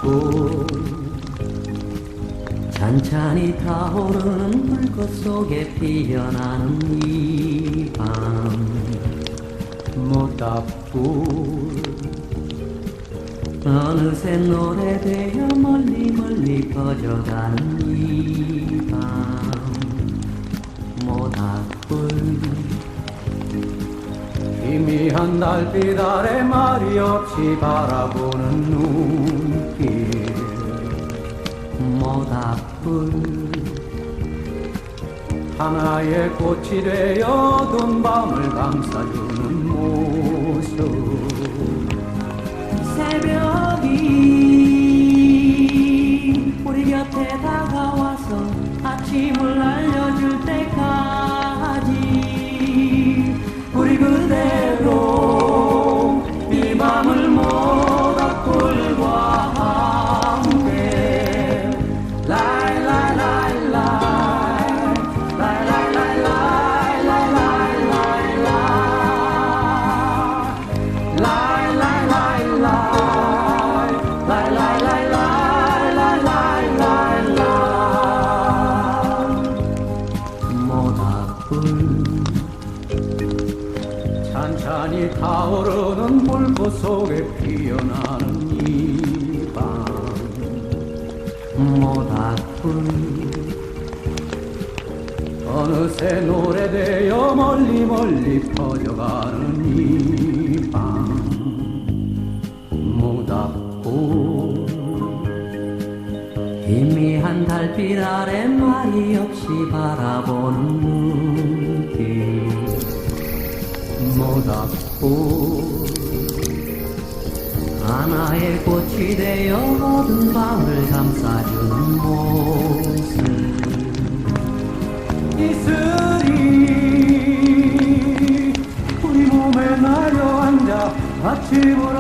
모닥불 찬찬히 타오르는 불꽃 속에 피어나는 이 밤 모닥불 어느새 노래되어 멀리 멀리 퍼져가는 이 밤 모닥불 희미한 달빛 아래 말이 없이 바라보는 눈길 모닥불 하나의 꽃이 되어 어두운 밤을 감싸주는 모습 새벽이 우리 곁에 다가와서 아침을 알려줄 때까지 우리 그대로 이 밤을 모닥불과 함께 찬찬히 타오르는 불꽃 속에 피어나는 이 밤 모닥불 어느새 노래되어 멀리 멀리 퍼져가는 이 밤 모닥불 희미한 달빛 아래 말이 없이 바라보는 눈길 모닥불 하나의 꽃이 되어 모든 밤을 감싸주는 모습 이슬이 우리 몸에 날려앉아 아침을